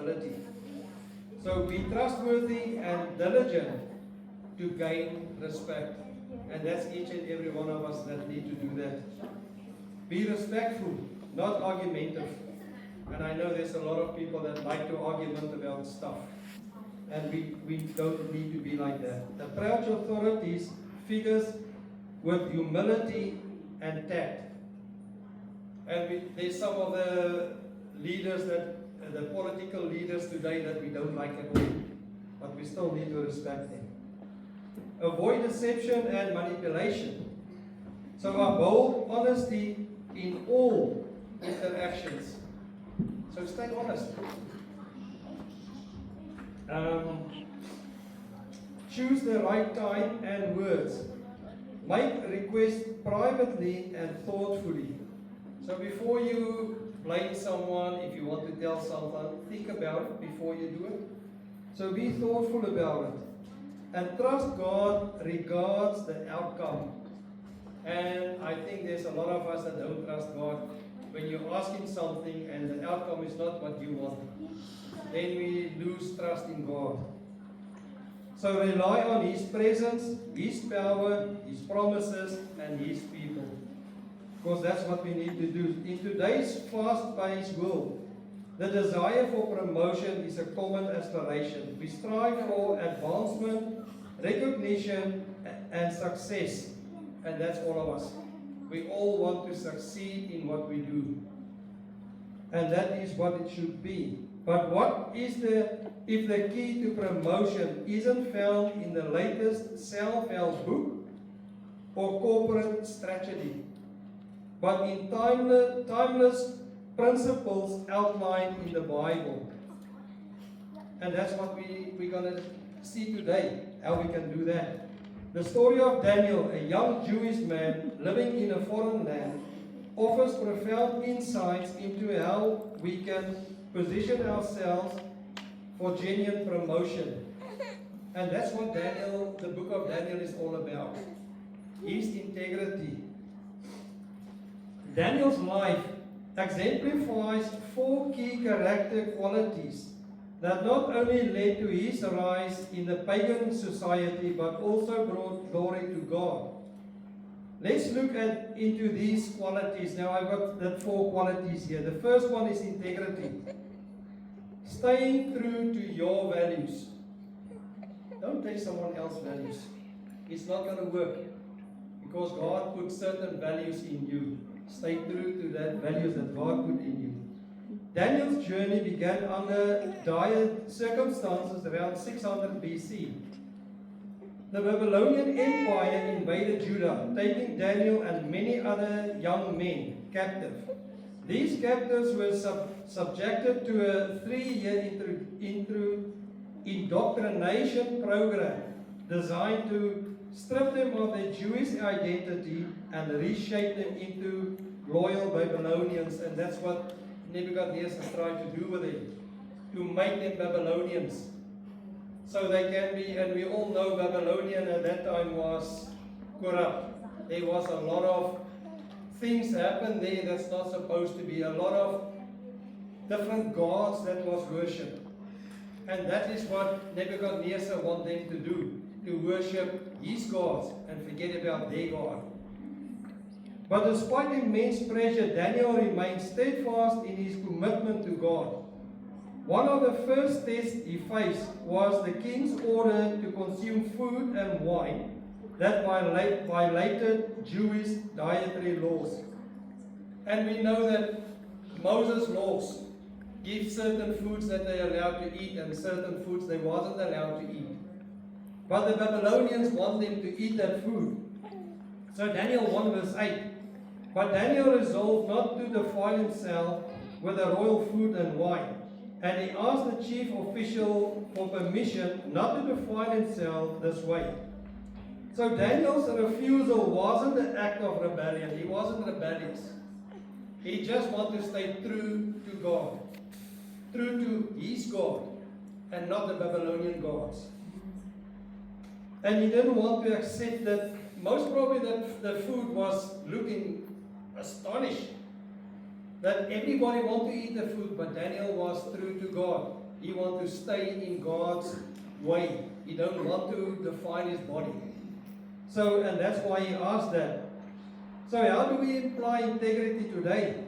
humility. So be trustworthy and diligent to gain respect. And that's each and every one of us that need to do that. Be respectful, not argumentative. And I know there's a lot of people that like to argument about stuff. And we don't need to be like that. Approach authorities figures with humility and tact. And there's some of the leaders the political leaders today that we don't like at all. But we still need to respect them. Avoid deception and manipulation. So bold honesty in all interactions. So stay honest. Choose the right time and words. Make requests privately and thoughtfully. So before you blame someone, if you want to tell someone, think about it before you do it. So be thoughtful about it. And trust God regards the outcome. And I think there's a lot of us that don't trust God. When you ask Him something and the outcome is not what you want, then we lose trust in God. So rely on His presence, His power, His promises, and His people. Because that's what we need to do. In today's fast-paced world, the desire for promotion is a common aspiration. We strive for advancement, recognition, and success. And that's all of us. We all want to succeed in what we do. And that is what it should be. But what is if the key to promotion isn't found in the latest self-help book or corporate strategy, but in timeless principles outlined in the Bible? And that's what we're going to see today, how we can do that. The story of Daniel, a young Jewish man living in a foreign land, offers profound insights into how we can position ourselves for genuine promotion. And that's what the book of Daniel is all about. His integrity. Daniel's life exemplifies 4 key character qualities that not only led to his rise in the pagan society, but also brought glory to God. Let's look into these qualities. Now I've got the 4 qualities here. The first one is integrity. Staying true to your values. Don't take someone else's values. It's not going to work. Because God put certain values in you. Stay true to that values that God put in you. Daniel's journey began under dire circumstances around 600 BC. The Babylonian Empire invaded Judah, taking Daniel and many other young men captive. These captives were subjected to a 3-year indoctrination program designed to strip them of their Jewish identity and reshape them into loyal Babylonians. And that's what Nebuchadnezzar tried to do with them, to make them Babylonians. So they can be, and we all know Babylonian at that time was corrupt. There was a lot of things happened there that's not supposed to be. A lot of different gods that was worshipped. And that is what Nebuchadnezzar wanted them to do, to worship his gods and forget about their God. But despite immense pressure, Daniel remained steadfast in his commitment to God. One of the first tests he faced was the king's order to consume food and wine that violated Jewish dietary laws. And we know that Moses' laws give certain foods that they are allowed to eat and certain foods they wasn't allowed to eat. But the Babylonians want them to eat that food. So Daniel 1 verse 8. But Daniel resolved not to defile himself with the royal food and wine. And he asked the chief official for permission not to defile himself this way. So Daniel's refusal wasn't an act of rebellion. He wasn't rebellious. He just wanted to stay true to God. True to his God and not the Babylonian gods. And he didn't want to accept that, most probably that the food was looking astonished. That everybody wanted to eat the food, but Daniel was true to God. He wants to stay in God's way. He don't want to define his body. So, and that's why he asked that. So how do we apply integrity today?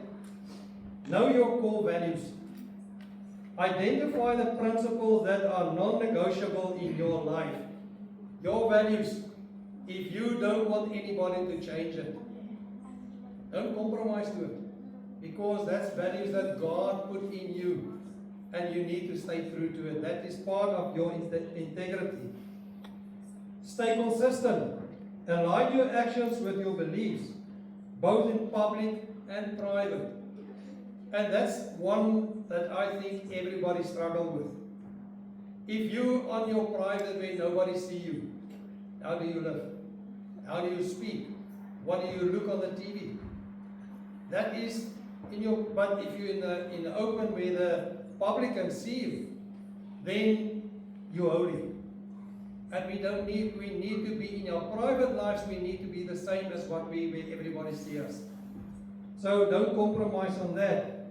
Know your core values. Identify the principles that are non-negotiable in your life. Your values. If you don't want anybody to change it, don't compromise to it. Because that's values that God put in you. And you need to stay true to it. That is part of your integrity. Stay consistent. Align your actions with your beliefs, both in public and private. And that's one that I think everybody struggles with. If you on your private where nobody see you, how do you live? How do you speak? What do you look on the TV? That is in your. But if you're in the open where the public can see you, then you're holy. And we need to be in our private lives, we need to be the same as what where everybody sees us. So don't compromise on that.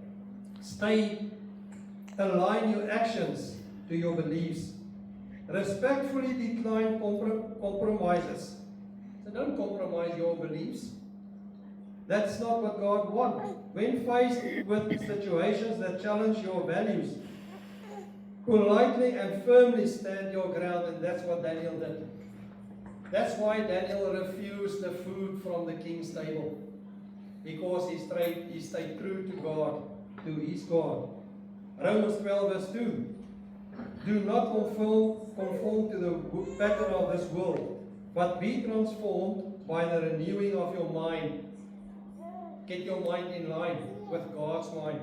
Align your actions to your beliefs. Respectfully decline compromises. So don't compromise your beliefs. That's not what God wants. When faced with situations that challenge your values, politely and firmly stand your ground, and that's what Daniel did. That's why Daniel refused the food from the king's table, because he stayed true to God, to his God. Romans 12 verse 2. Do not conform to the pattern of this world, but be transformed by the renewing of your mind. Get your mind in line with God's mind,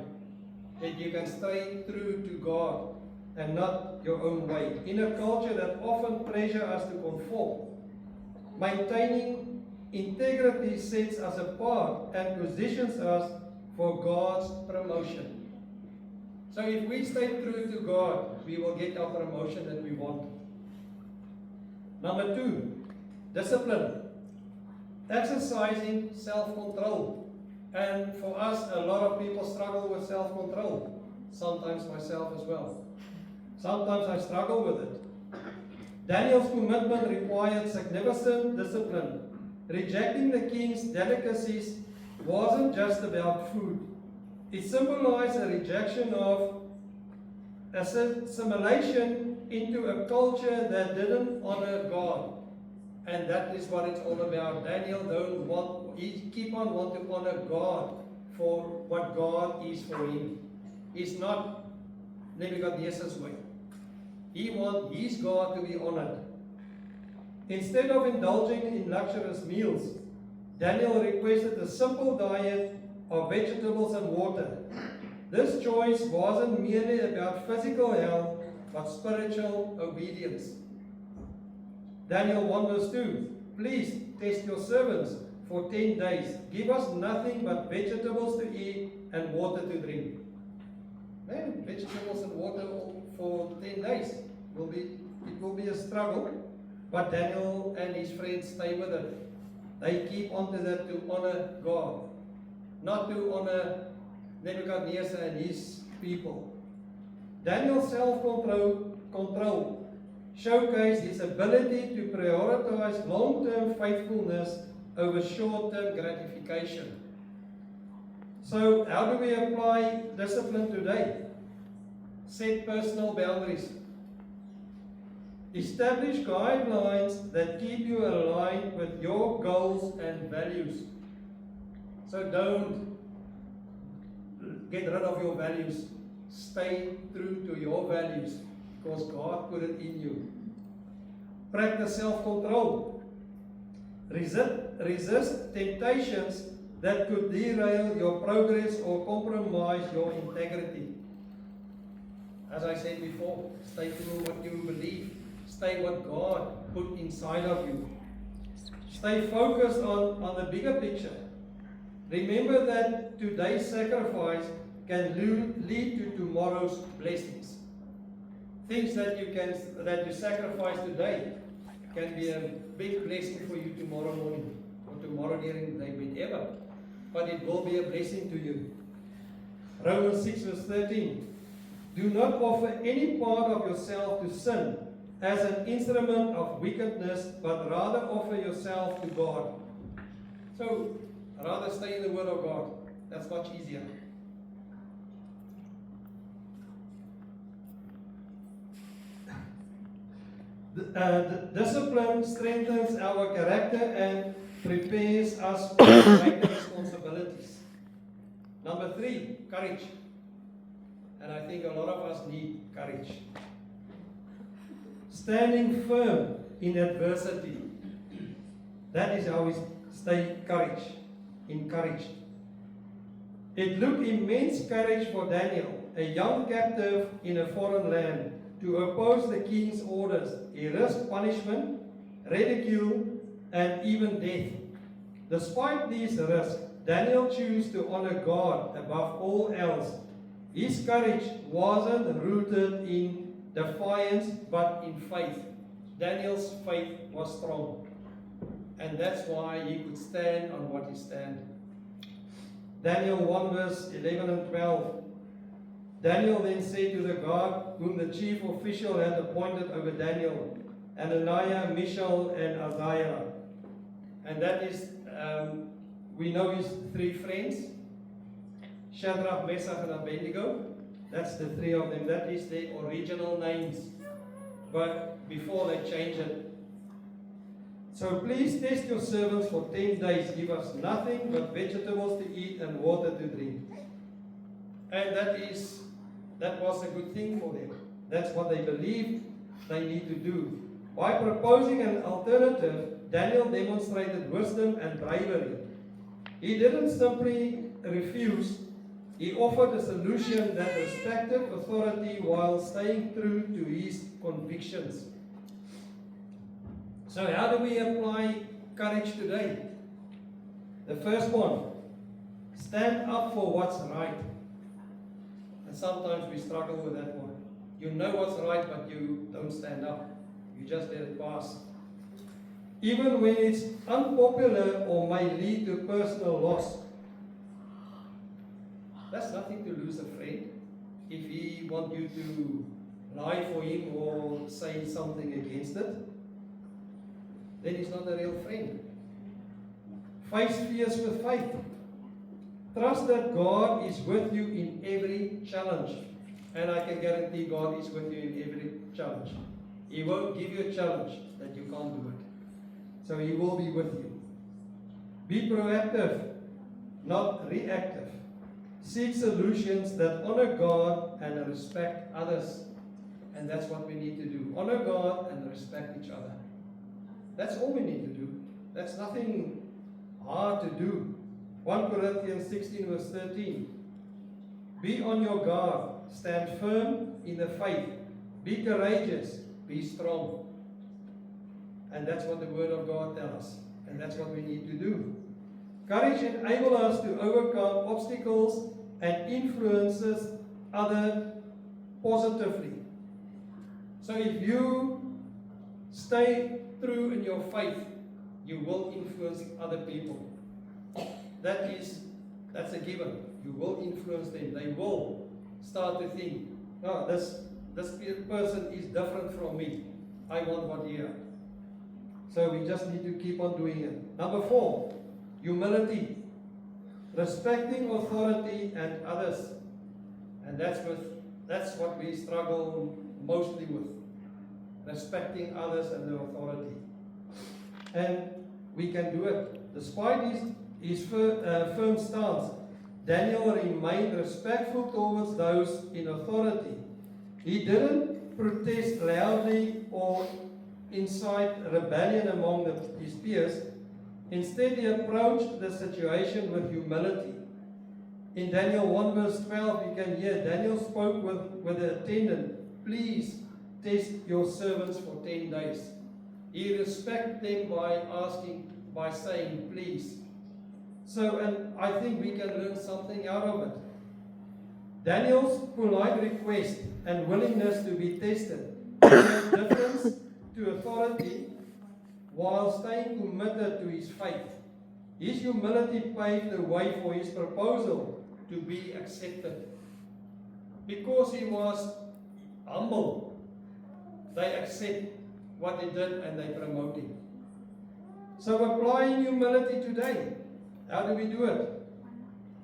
that you can stay true to God and not your own way. In a culture that often pressures us to conform, maintaining integrity sets us apart and positions us for God's promotion. So if we stay true to God, we will get our promotion that we want. Number 2, discipline. Exercising self-control. And for us, a lot of people struggle with self-control. Sometimes myself as well. Sometimes I struggle with it. Daniel's commitment required significant discipline. Rejecting the king's delicacies wasn't just about food. It symbolized a rejection of assimilation into a culture that didn't honor God. And that is what it's all about. Daniel he keep on wanting to honor God for what God is for him. It's not Nebuchadnezzar's way. He wants his God to be honored. Instead of indulging in luxurious meals, Daniel requested a simple diet of vegetables and water. This choice wasn't merely about physical health, but spiritual obedience. Daniel 1 verse 2. Please test your servants for 10 days. Give us nothing but vegetables to eat and water to drink. Man, vegetables and water for 10 days. It will be a struggle, but Daniel and his friends stay with it. They keep on to that to honor God, not to honor Nebuchadnezzar and his people. Daniel's self-control showcased his ability to prioritize long-term faithfulness over short-term gratification. So, how do we apply discipline today? Set personal boundaries. Establish guidelines that keep you aligned with your goals and values. So don't get rid of your values. Stay true to your values because God put it in you. Practice self-control. Resist temptations that could derail your progress or compromise your integrity. As I said before, stay true what you believe. Stay what God put inside of you. Stay focused on the bigger picture. Remember that today's sacrifice can lead to tomorrow's blessings. Things that you sacrifice today can be a big blessing for you tomorrow morning or tomorrow during the day, whenever. But it will be a blessing to you. Romans 6 verse 13. Do not offer any part of yourself to sin as an instrument of wickedness, but rather offer yourself to God. So, rather stay in the Word of God. That's much easier. The discipline strengthens our character and prepares us for greater responsibilities. Number 3, courage. And I think a lot of us need courage. Standing firm in adversity. That is how we stay encouraged. It took immense courage for Daniel, a young captive in a foreign land, to oppose the king's orders. He risked punishment, ridicule, and even death. Despite these risks, Daniel chose to honor God above all else. His courage wasn't rooted in defiance, but in faith. Daniel's faith was strong. And that's why he could stand on what he stand. Daniel 1 verse 11 and 12. Daniel then said to the God whom the chief official had appointed over Daniel, Ananiah, Mishael, and Azariah. And that is, we know his 3 friends, Shadrach, Meshach, and Abednego. That's the 3 of them. That is their original names. But before they changed it. So please test your servants for 10 days. Give us nothing but vegetables to eat and water to drink. And that was a good thing for them. That's what they believed they need to do. By proposing an alternative, Daniel demonstrated wisdom and bravery. He didn't simply refuse. He offered a solution that respected authority while staying true to his convictions. So how do we apply courage today? The first one, stand up for what's right. And sometimes we struggle with that one. You know what's right, but you don't stand up. You just let it pass. Even when it's unpopular or may lead to personal loss. That's nothing to lose a friend. If he wants you to lie for him or say something against it, then he's not a real friend. Face fears with faith. Trust that God is with you in every challenge. And I can guarantee God is with you in every challenge. He won't give you a challenge that you can't do it. So He will be with you. Be proactive, not reactive. Seek solutions that honor God and respect others. And that's what we need to do. Honor God and respect each other. That's all we need to do. That's nothing hard to do. 1 Corinthians 16 verse 13. Be on your guard. Stand firm in the faith. Be courageous. Be strong. And that's what the Word of God tells us. And that's what we need to do. Courage enables us to overcome obstacles and influences others positively. So if you stay true in your faith, you will influence other people. That's a given. You will influence them. They will start to think, oh, this person is different from me. I want what he has. So we just need to keep on doing it. Number 4, humility. Respecting authority and others. And that's what we struggle mostly with. Respecting others and their authority. And we can do it. Despite his firm stance, Daniel remained respectful towards those in authority. He didn't protest loudly or incite rebellion among his peers. Instead, he approached the situation with humility. In Daniel 1 verse 12, you can hear Daniel spoke with the attendant, please test your servants for 10 days. He respected them by saying, please. So, and I think we can learn something out of it. Daniel's polite request and willingness to be tested made a difference to authority while staying committed to his faith. His humility paved the way for his proposal to be accepted. because he was humble, they accept what he did and they promote him. So applying humility today, how do we do it?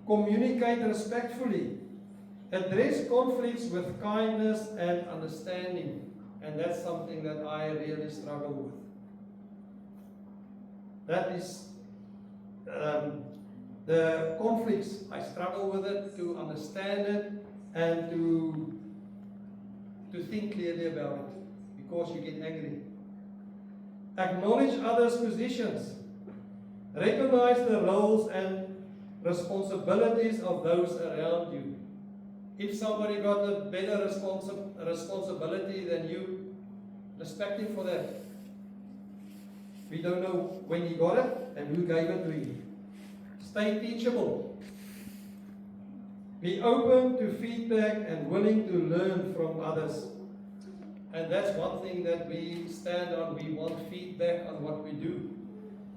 Communicate respectfully. Address conflicts with kindness and understanding. And that's something that I really struggle with. That is the conflicts. I struggle with it, to understand it, and to think clearly about it, because you get angry. Acknowledge others' positions. Recognize the roles and responsibilities of those around you. If somebody got a better responsibility than you, respect him for that. We don't know when he got it and who gave it to him. Stay teachable. Be open to feedback and willing to learn from others. And that's one thing that we stand on. We want feedback on what we do,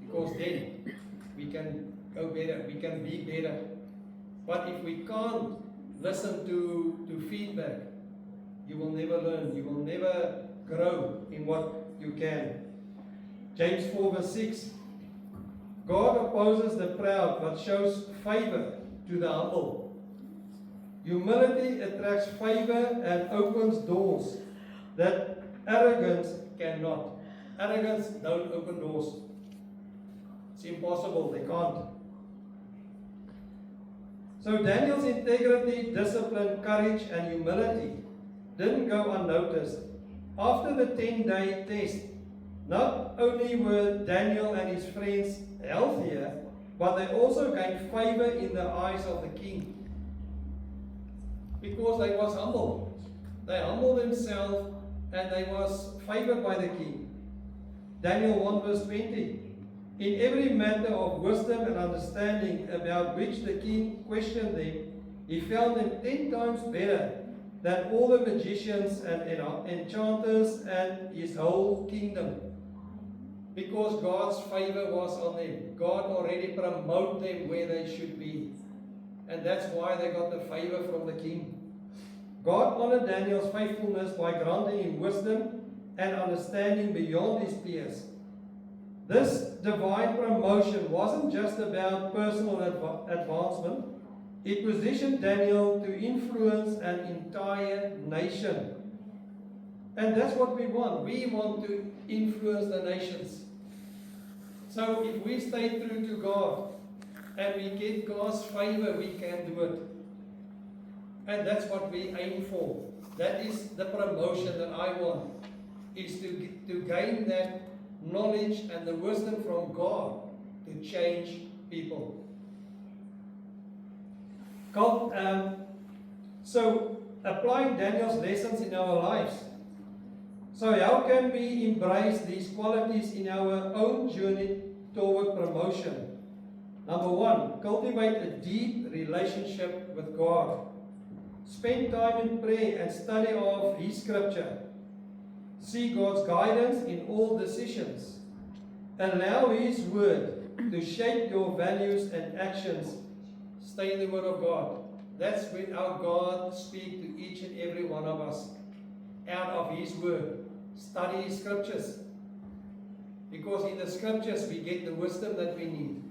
because then we can go better, we can be better. But if we can't listen to feedback, you will never learn, you will never grow in what you can. James 4 verse 6. God opposes the proud, but shows favor to the humble. Humility attracts favor and opens doors that arrogance cannot. Arrogance don't open doors. It's impossible, they can't. So Daniel's integrity, discipline, courage, and humility didn't go unnoticed. After the 10-day test, not only were Daniel and his friends healthier, but they also gained favor in the eyes of the king. Because they was humble. They humbled themselves and they was favored by the king. Daniel 1 verse 20. In every matter of wisdom and understanding about which the king questioned them, he found them 10 times better than all the magicians and enchanters and his whole kingdom. Because God's favor was on them. God already promoted them where they should be. And that's why they got the favor from the king. God honored Daniel's faithfulness by granting him wisdom and understanding beyond his peers. This divine promotion wasn't just about personal advancement. It positioned Daniel to influence an entire nation. And that's what we want. We want to influence the nations. So if we stay true to God and we get God's favor, we can do it. And that's what we aim for. That is the promotion that I want, is to gain that knowledge and the wisdom from God to change people. So applying Daniel's lessons in our lives. So how can we embrace these qualities in our own journey toward promotion? Number one, cultivate a deep relationship with God. Spend time in prayer and study of His Scripture. See God's guidance in all decisions. Allow His Word to shape your values and actions. Stay in the Word of God. That's when our God speaks to each and every one of us out of His Word. Study His Scriptures. Because in the Scriptures we get the wisdom that we need.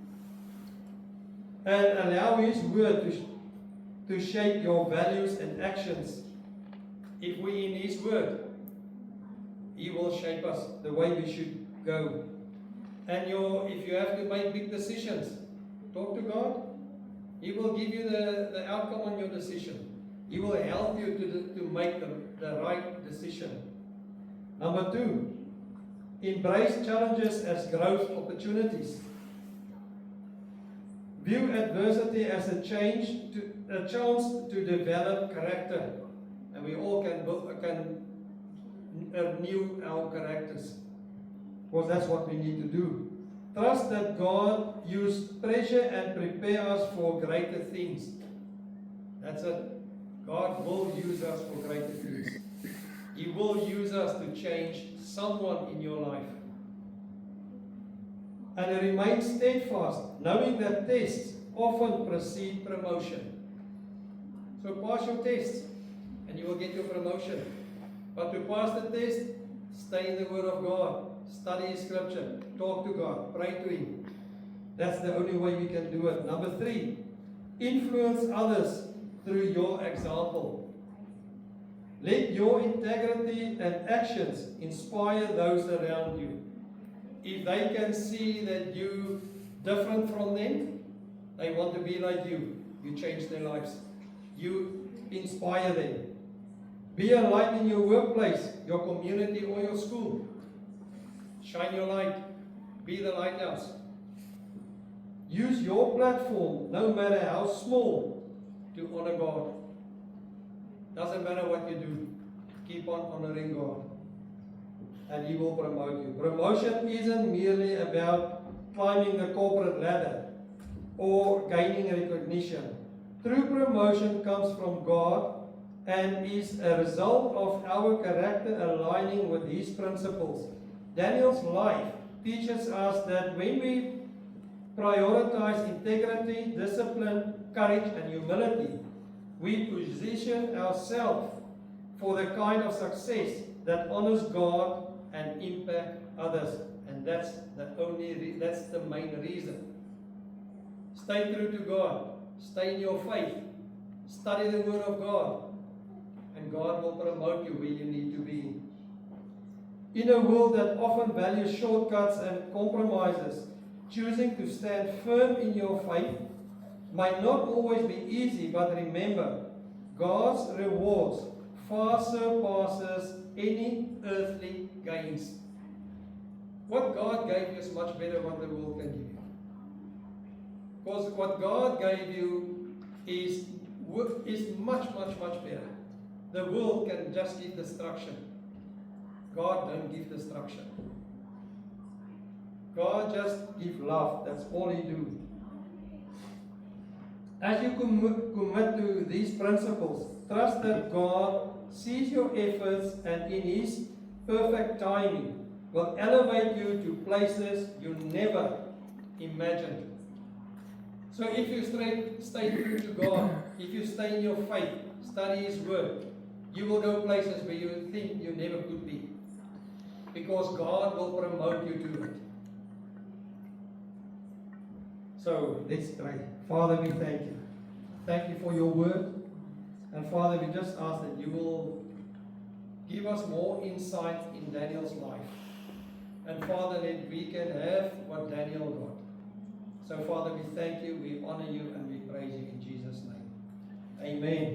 And allow His Word to shape your values and actions. If we in His Word, He will shape us the way we should go. And if you have to make big decisions, talk to God. He will give you the outcome on your decision. He will help you to make the right decision. Number two, embrace challenges as growth opportunities. View adversity as a chance to develop character. And we all can renew our characters. Because that's what we need to do. Trust that God used pressure and prepare us for greater things. That's it. God will use us for greater things. He will use us to change someone in your life. And remain steadfast, knowing that tests often precede promotion. So pass your tests. and you will get your promotion. But to pass the test, stay in the Word of God, study His Scripture, talk to God, pray to Him. That's the only way we can do it. Number 3, influence others through your example. Let your integrity and actions inspire those around you. If they can see that you're different from them, they want to be like you. You change their lives. You inspire them. Be a light in your workplace, your community, or your school. Shine your light. Be the lighthouse. Use your platform, no matter how small, to honor God. Doesn't matter what you do. Keep on honoring God. And He will promote you. Promotion isn't merely about climbing the corporate ladder or gaining recognition. True promotion comes from God and is a result of our character aligning with His principles. Daniel's life teaches us that when we prioritize integrity, discipline, courage, and humility, we position ourselves for the kind of success that honors God and impact others. And that's the main reason. Stay true to God. Stay in your faith. Study the Word of God. And God will promote you where you need to be. In a world that often values shortcuts and compromises, choosing to stand firm in your faith might not always be easy, but remember, God's rewards far surpasses any earthly gains. What God gave you is much better than what the world can give you. Because what God gave you is much, much, much better. The world can just give destruction. God don't give destruction. God just give love. That's all He do. As you commit to these principles, trust that God sees your efforts and in His perfect timing will elevate you to places you never imagined. So if you stay true to God, if you stay in your faith, study His Word, you will go places where you think you never could be. Because God will promote you to it. So let's pray. Father, we thank you. Thank you for your Word. And Father, we just ask that you will give us more insight in Daniel's life. And Father, that we can have what Daniel got. So Father, we thank you, we honor you, and we praise you in Jesus' name. Amen.